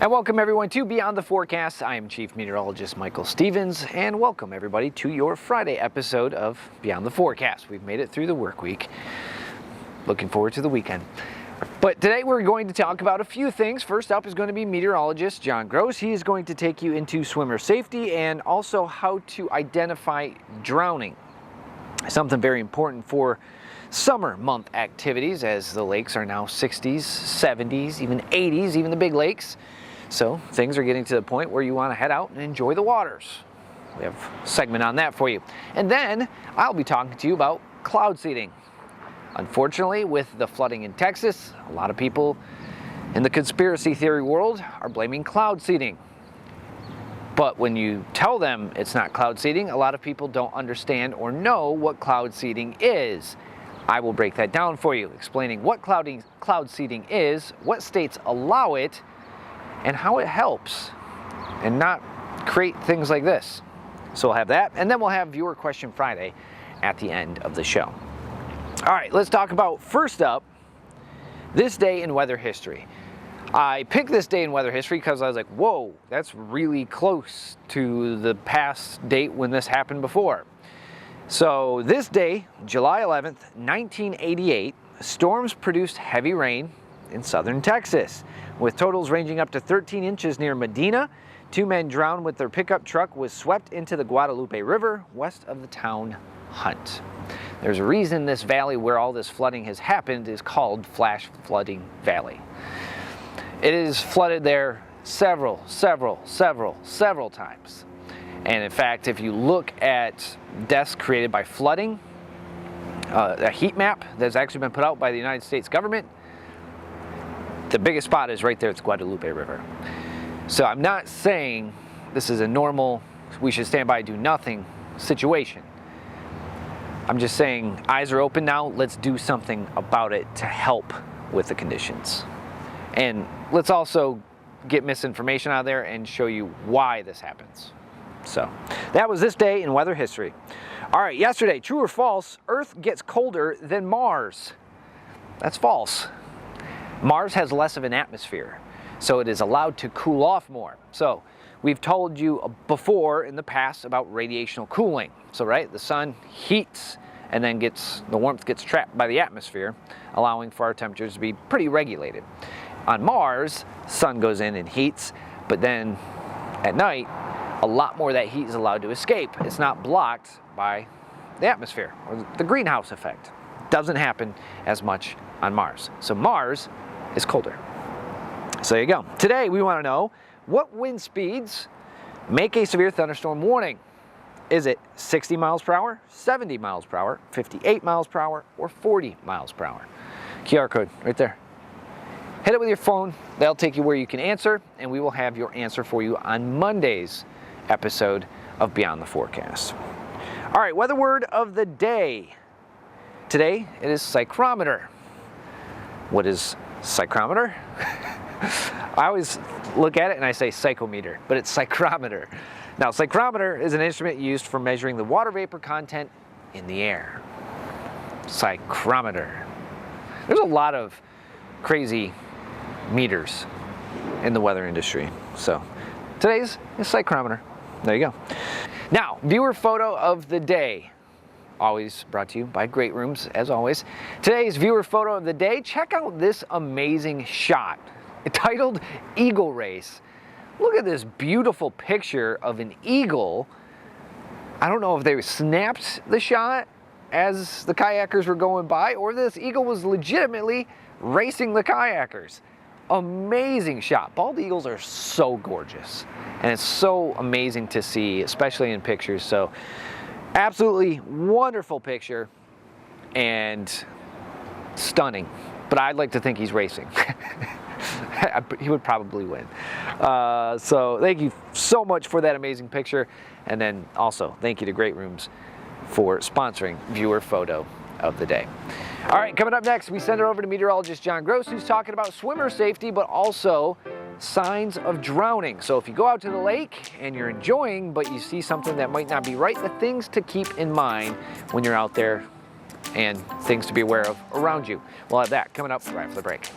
And welcome everyone to Beyond the Forecast. I am Chief Meteorologist Michael Stevens, and welcome everybody to your Friday episode of Beyond the Forecast. We've made it through the work week. Looking forward to the weekend. But today we're going to talk about a few things. First up is going to be meteorologist John Gross. He is going to take you into swimmer safety and also how to identify drowning. Something very important for summer month activities, as the lakes are now 60s, 70s, even 80s, even the big lakes. So things are getting to the point where you want to head out and enjoy the waters. We have a segment on that for you. And then I'll be talking to you about cloud seeding. Unfortunately, with the flooding in Texas, a lot of people in the conspiracy theory world are blaming cloud seeding. But when you tell them it's not cloud seeding, a lot of people don't understand or know what cloud seeding is. I will break that down for you, explaining what cloud seeding is, what states allow it, and how it helps, and not create things like this. So we'll have that, and then we'll have Viewer Question Friday at the end of the show. All right, let's talk about, first up, this day in weather history. I picked this day in weather history because I was like, whoa, that's really close to the past date when this happened before. So this day, July 11th, 1988, storms produced heavy rain in southern Texas, with totals ranging up to 13 inches near Medina. 2 men drowned when their pickup truck was swept into the Guadalupe River west of the town Hunt. There's a reason this valley where all this flooding has happened is called Flash Flooding Valley. It is flooded there several times. And in fact, if you look at deaths created by flooding, a heat map that's actually been put out by the United States government, the biggest spot is right there at the Guadalupe River. So I'm not saying this is a normal, we should stand by and do nothing situation. I'm just saying eyes are open now, let's do something about it to help with the conditions. And let's also get misinformation out there and show you why this happens. So that was this day in weather history. All right, yesterday, true or false, Earth gets colder than Mars. That's false. Mars has less of an atmosphere, so it is allowed to cool off more. So we've told you before in the past about radiational cooling. So right, the sun heats and then the warmth gets trapped by the atmosphere, allowing for our temperatures to be pretty regulated. On Mars, sun goes in and heats, but then at night, a lot more of that heat is allowed to escape. It's not blocked by the atmosphere or the greenhouse effect. Doesn't happen as much on Mars. So Mars is colder. So there you go. Today we want to know, what wind speeds make a severe thunderstorm warning? Is it 60 miles per hour, 70 miles per hour, 58 miles per hour, or 40 miles per hour? QR code right there. Hit it with your phone. That'll take you where you can answer, and we will have your answer for you on Monday's episode of Beyond the Forecast. All right, weather word of the day. Today it is psychrometer. What is psychrometer? I always look at it and I say psychometer, but it's psychrometer. Now, psychrometer is an instrument used for measuring the water vapor content in the air. Psychrometer. There's a lot of crazy meters in the weather industry. So today's is psychrometer. There you go. Now, viewer photo of the day. Always brought to you by Great Rooms, as always. Today's viewer photo of the day. Check out this amazing shot titled Eagle Race. Look at this beautiful picture of an eagle. I don't know if they snapped the shot as the kayakers were going by, or this eagle was legitimately racing the kayakers. Amazing shot. Bald eagles are so gorgeous, and it's so amazing to see, especially in pictures. So absolutely wonderful picture and stunning, but I'd like to think he's racing. He would probably win. So thank you so much for that amazing picture, and then also thank you to Great Rooms for sponsoring viewer photo of the day. All right, coming up next, we send it over to meteorologist John Gross, who's talking about swimmer safety, but also signs of drowning. So if you go out to the lake and you're enjoying, but you see something that might not be right, the things to keep in mind when you're out there and things to be aware of around you. We'll have that coming up right after the break.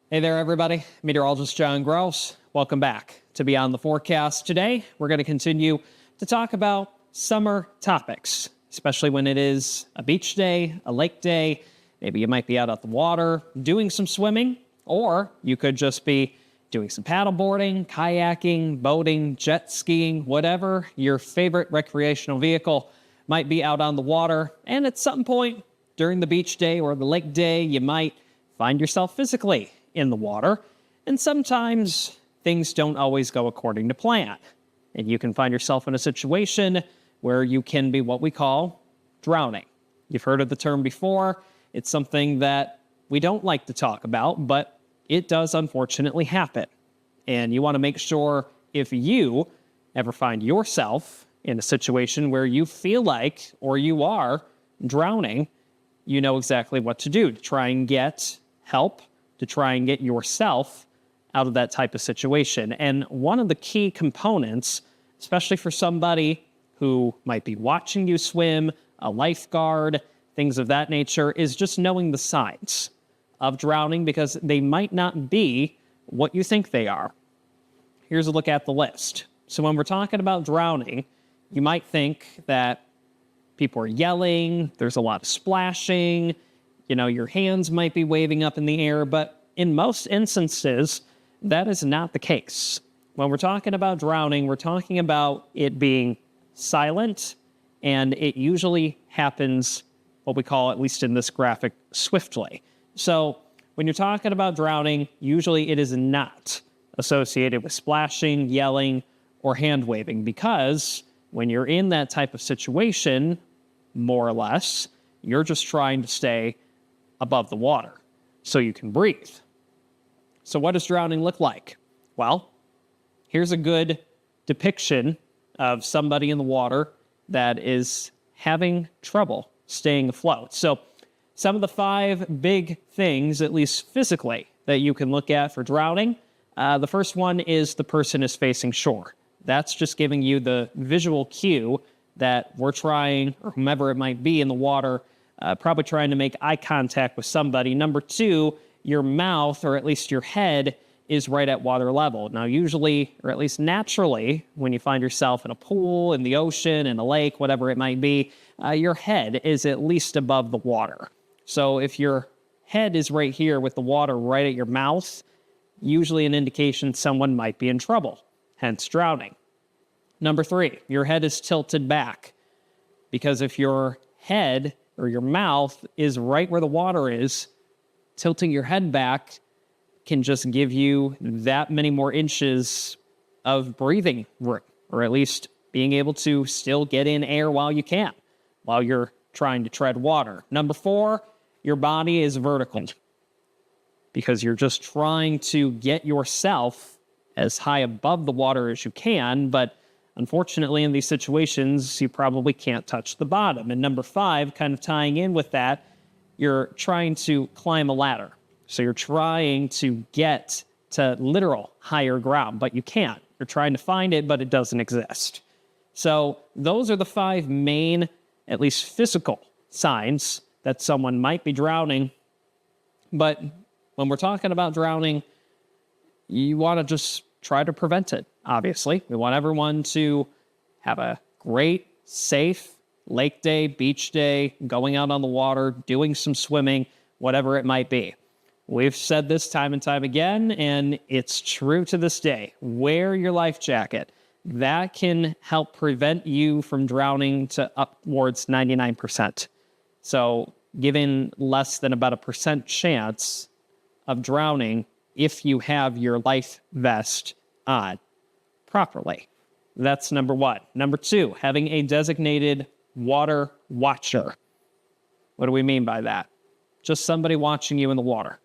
Hey there, everybody. Meteorologist John Gross. Welcome back to Beyond the Forecast. Today, we're going to continue to talk about summer topics, especially when it is a beach day, a lake day. Maybe you might be out at the water doing some swimming, or you could just be doing some paddleboarding, kayaking, boating, jet skiing, whatever your favorite recreational vehicle might be out on the water. And at some point during the beach day or the lake day, you might find yourself physically in the water, and sometimes things don't always go according to plan. And you can find yourself in a situation where you can be what we call drowning. You've heard of the term before. It's something that we don't like to talk about, but it does unfortunately happen. And you want to make sure if you ever find yourself in a situation where you feel like or you are drowning, you know exactly what to do to try and get help, to try and get yourself out of that type of situation. And one of the key components, especially for somebody who might be watching you swim, a lifeguard, things of that nature, is just knowing the signs of drowning, because they might not be what you think they are. Here's a look at the list. So when we're talking about drowning, you might think that people are yelling, there's a lot of splashing, your hands might be waving up in the air, but in most instances, that is not the case. When we're talking about drowning, we're talking about it being silent, and it usually happens, what we call, at least in this graphic, swiftly. So when you're talking about drowning, usually it is not associated with splashing, yelling, or hand waving, because when you're in that type of situation, more or less, you're just trying to stay above the water so you can breathe. So what does drowning look like? Well, here's a good depiction of somebody in the water that is having trouble staying afloat. So some of the 5 big things, at least physically, that you can look at for drowning. The first one is the person is facing shore. That's just giving you the visual cue that we're trying, or whomever it might be in the water, probably trying to make eye contact with somebody. Number 2, your mouth, or at least your head, is right at water level. Now, usually, or at least naturally, when you find yourself in a pool, in the ocean, in a lake, whatever it might be, your head is at least above the water. So if your head is right here with the water right at your mouth, usually an indication someone might be in trouble, hence drowning. Number 3, your head is tilted back, because if your head or your mouth is right where the water is, tilting your head back can just give you that many more inches of breathing room, or at least being able to still get in air while you can, while you're trying to tread water. Number 4, your body is vertical, because you're just trying to get yourself as high above the water as you can, but unfortunately, in these situations, you probably can't touch the bottom. And number 5, kind of tying in with that, you're trying to climb a ladder. So you're trying to get to literal higher ground, but you can't. You're trying to find it, but it doesn't exist. So those are the 5 main, at least physical, signs that someone might be drowning. But when we're talking about drowning, you want to just try to prevent it, obviously. We want everyone to have a great, safe lake day, beach day, going out on the water, doing some swimming, whatever it might be. We've said this time and time again, and it's true to this day. Wear your life jacket. That can help prevent you from drowning to upwards 99%. So given less than about a % chance of drowning if you have your life vest on properly. That's number 1. Number 2, having a designated water watcher. What do we mean by that? Just somebody watching you in the water.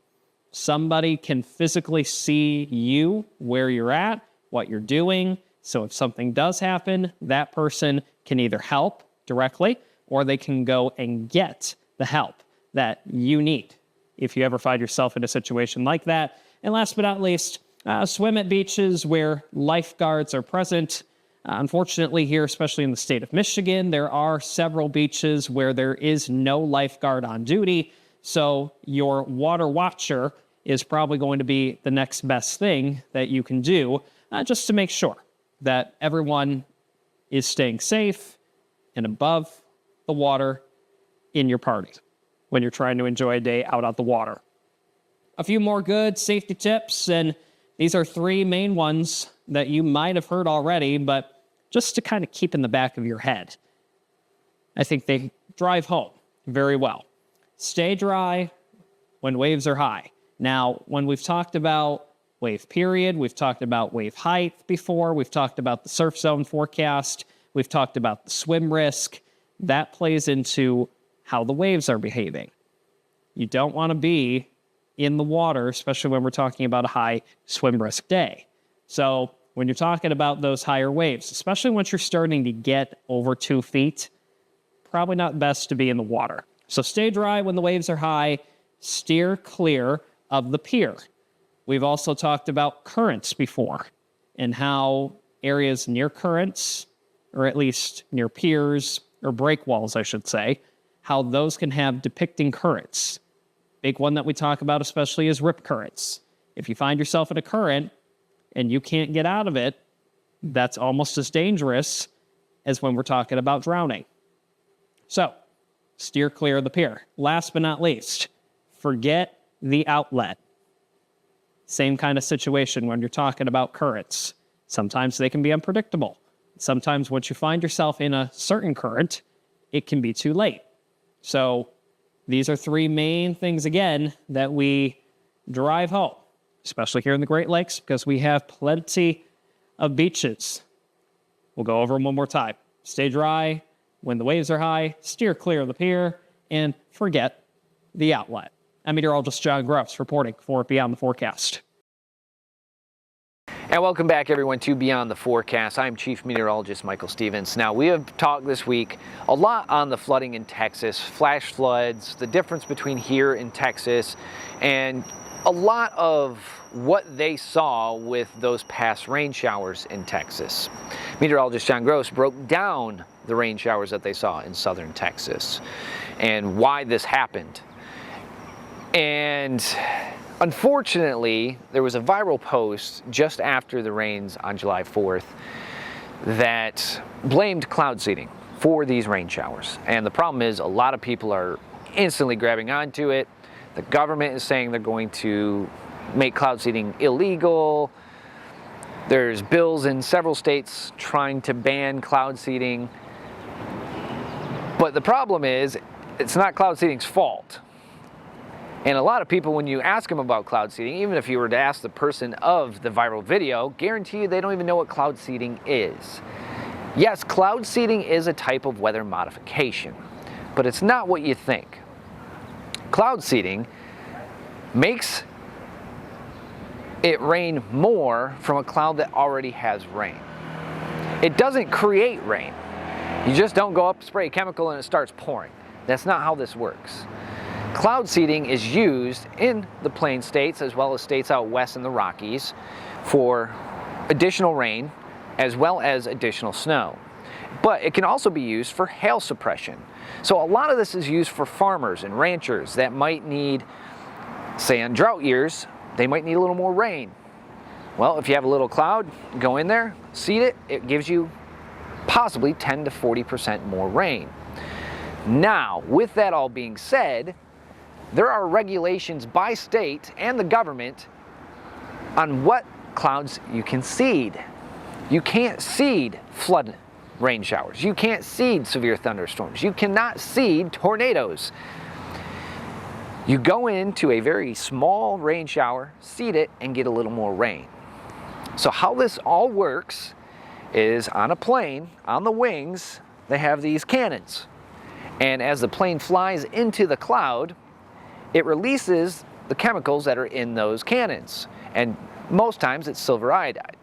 Somebody can physically see you, where you're at, what you're doing. So if something does happen, that person can either help directly, or they can go and get the help that you need if you ever find yourself in a situation like that. And last but not least, swim at beaches where lifeguards are present. Unfortunately here, especially in the state of Michigan, there are several beaches where there is no lifeguard on duty. So your water watcher is probably going to be the next best thing that you can do, just to make sure that everyone is staying safe and above the water in your party when you're trying to enjoy a day out on the water. A few more good safety tips, and these are three main ones that you might have heard already, but just to kind of keep in the back of your head. I think they drive home very well. Stay dry when waves are high. Now, when we've talked about wave period, we've talked about wave height before, we've talked about the surf zone forecast, we've talked about the swim risk. That plays into how the waves are behaving. You don't want to be in the water, especially when we're talking about a high swim risk day. So when you're talking about those higher waves, especially once you're starting to get over 2 feet, probably not best to be in the water. So stay dry when the waves are high, steer clear of the pier. We've also talked about currents before and how areas near currents, or at least near piers or breakwalls, I should say, how those can have depicting currents. Big one that we talk about especially is rip currents. If you find yourself in a current and you can't get out of it, that's almost as dangerous as when we're talking about drowning. So, steer clear of the pier. Last but not least, forget the outlet. Same kind of situation when you're talking about currents. Sometimes they can be unpredictable. Sometimes once you find yourself in a certain current, it can be too late. So these are three main things, again, that we drive home, especially here in the Great Lakes, because we have plenty of beaches. We'll go over them one more time. Stay dry when the waves are high, steer clear of the pier, and forget the outlet. I'm meteorologist John Gross reporting for Beyond the Forecast. And welcome back, everyone, to Beyond the Forecast. I'm Chief Meteorologist Michael Stevens. Now, we have talked this week a lot on the flooding in Texas, flash floods, the difference between here and Texas, and a lot of what they saw with those past rain showers in Texas. Meteorologist John Gross broke down the rain showers that they saw in southern Texas and why this happened. And unfortunately, there was a viral post just after the rains on July 4th that blamed cloud seeding for these rain showers. And the problem is a lot of people are instantly grabbing onto it. The government is saying they're going to make cloud seeding illegal. There's bills in several states trying to ban cloud seeding. But the problem is, it's not cloud seeding's fault. And a lot of people, when you ask them about cloud seeding, even if you were to ask the person of the viral video, guarantee you they don't even know what cloud seeding is. Yes, cloud seeding is a type of weather modification, but it's not what you think. Cloud seeding makes it rain more from a cloud that already has rain. It doesn't create rain. You just don't go up, spray a chemical, and it starts pouring. That's not how this works. Cloud seeding is used in the Plain states as well as states out west in the Rockies for additional rain as well as additional snow. But it can also be used for hail suppression. So a lot of this is used for farmers and ranchers that might need, say on drought years, they might need a little more rain. Well, if you have a little cloud, go in there, seed it, it gives you possibly 10 to 40% more rain. Now, with that all being said, there are regulations by state and the government on what clouds you can seed. You can't seed flood rain showers. You can't seed severe thunderstorms. You cannot seed tornadoes. You go into a very small rain shower, seed it, and get a little more rain. So how this all works is on a plane, on the wings, they have these cannons. And as the plane flies into the cloud, it releases the chemicals that are in those cannons. And most times it's silver iodide.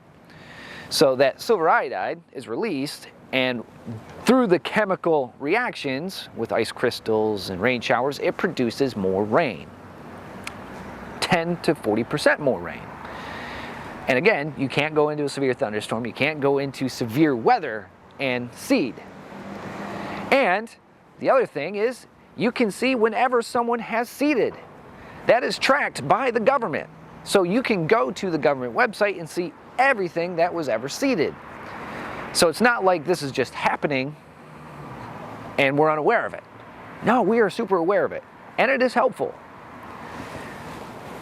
So that silver iodide is released, and through the chemical reactions with ice crystals and rain showers, it produces more rain. 10 to 40% more rain. And again, you can't go into a severe thunderstorm, you can't go into severe weather and seed. And the other thing is, you can see whenever someone has seeded. that is tracked by the government. So you can go to the government website and see everything that was ever seeded. So it's not like this is just happening and we're unaware of it. No, we are super aware of it, and it is helpful.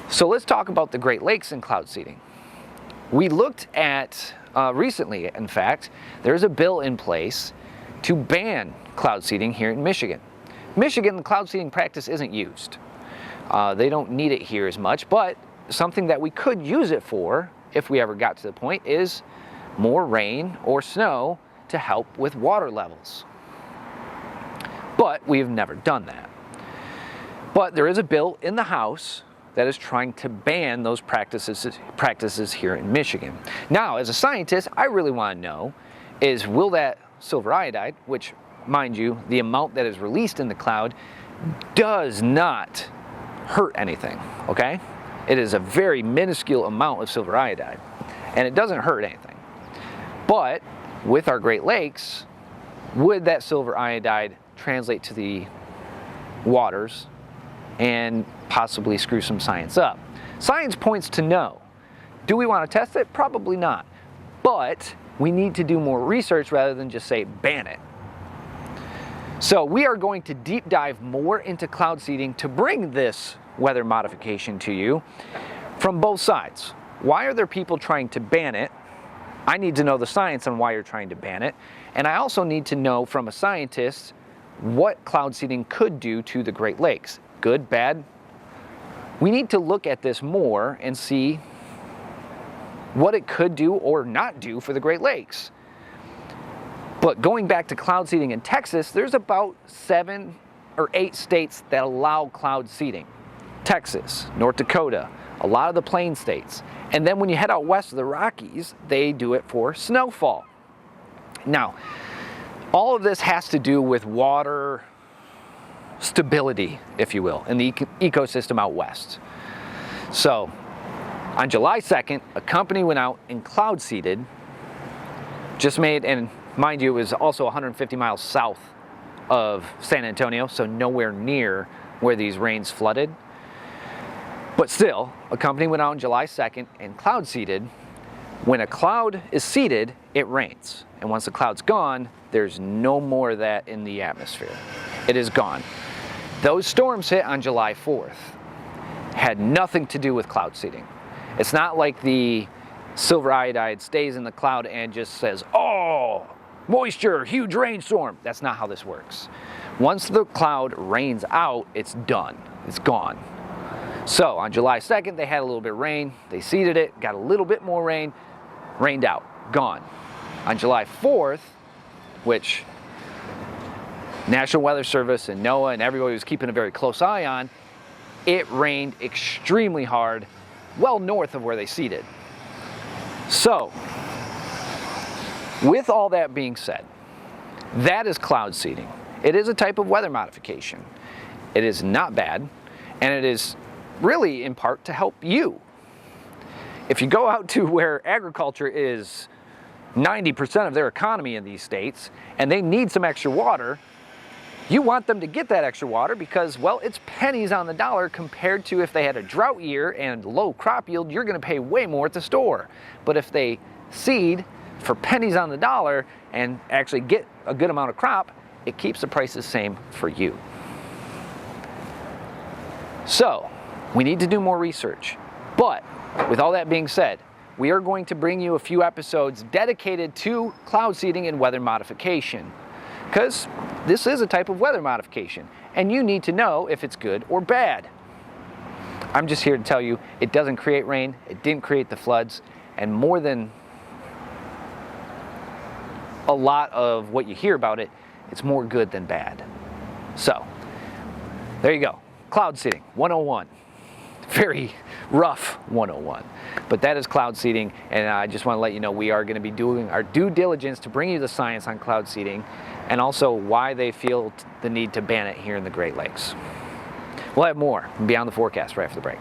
So let's talk about the Great Lakes and cloud seeding. We looked at, recently in fact, there's a bill in place to ban cloud seeding here in Michigan. Michigan, the cloud seeding practice isn't used. They don't need it here as much, but something that we could use it for, if we ever got to the point, is more rain or snow to help with water levels. But we've never done that. But there is a bill in the House that is trying to ban those practices here in Michigan. Now, as a scientist, I really want to know is, will that silver iodide, which, mind you, the amount that is released in the cloud does not hurt anything, okay? It is a very minuscule amount of silver iodide, and it doesn't hurt anything. But with our Great Lakes, would that silver iodide translate to the waters and possibly screw some science up? Science points to no. Do we want to test it? Probably not. But we need to do more research rather than just say ban it. So we are going to deep dive more into cloud seeding to bring this weather modification to you from both sides. Why are there people trying to ban it? I need to know the science on why you're trying to ban it. And I also need to know from a scientist what cloud seeding could do to the Great Lakes. Good, bad? We need to look at this more and see what it could do or not do for the Great Lakes. But going back to cloud seeding in Texas, there's about 7 or 8 states that allow cloud seeding. Texas, North Dakota, a lot of the plain states. And then when you head out west of the Rockies, they do it for snowfall. Now, all of this has to do with water stability, if you will, in the ecosystem out west. So, on July 2nd, a company went out and cloud seeded, just made, and mind you, it was also 150 miles south of San Antonio, so nowhere near where these rains flooded. But still, a company went out on July 2nd and cloud seeded. When a cloud is seeded, it rains. And once the cloud's gone, there's no more of that in the atmosphere. It is gone. Those storms hit on July 4th. Had nothing to do with cloud seeding. It's not like the silver iodide stays in the cloud and just says, oh, moisture, huge rainstorm. That's not how this works. Once the cloud rains out, it's done. It's gone. So on July 2nd, they had a little bit of rain. They seeded it, got a little bit more rain, rained out, gone. On July 4th, which National Weather Service and NOAA and everybody was keeping a very close eye on, it rained extremely hard, well north of where they seeded. So, with all that being said, that is cloud seeding. It is a type of weather modification. It is not bad, and it is really in part to help you. If you go out to where agriculture is 90% of their economy in these states, and they need some extra water, you want them to get that extra water because, well, it's pennies on the dollar compared to if they had a drought year and low crop yield, you're going to pay way more at the store. But if they seed for pennies on the dollar and actually get a good amount of crop, it keeps the prices the same for you. So, we need to do more research. But, with all that being said, we are going to bring you a few episodes dedicated to cloud seeding and weather modification. Because this is a type of weather modification, and you need to know if it's good or bad. I'm just here to tell you it doesn't create rain, it didn't create the floods, and more than a lot of what you hear about it, it's more good than bad. So, there you go. Cloud seeding 101. Very rough 101. But that is cloud seeding, and I just want to let you know we are going to be doing our due diligence to bring you the science on cloud seeding and also why they feel the need to ban it here in the Great Lakes. We'll have more Beyond the Forecast right after the break.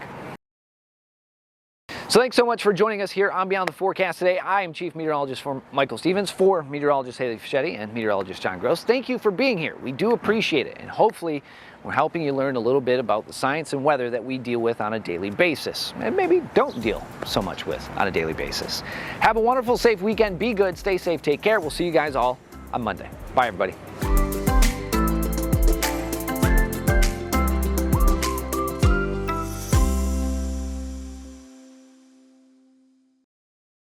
So thanks so much for joining us here on Beyond the Forecast today. I am Chief Meteorologist for Michael Stevens, for Meteorologist Haley Fischetti and Meteorologist John Gross. Thank you for being here. We do appreciate it, and hopefully we're helping you learn a little bit about the science and weather that we deal with on a daily basis, and maybe don't deal so much with on a daily basis. Have a wonderful, safe weekend. Be good, stay safe, take care. We'll see you guys all on Monday. Bye, everybody.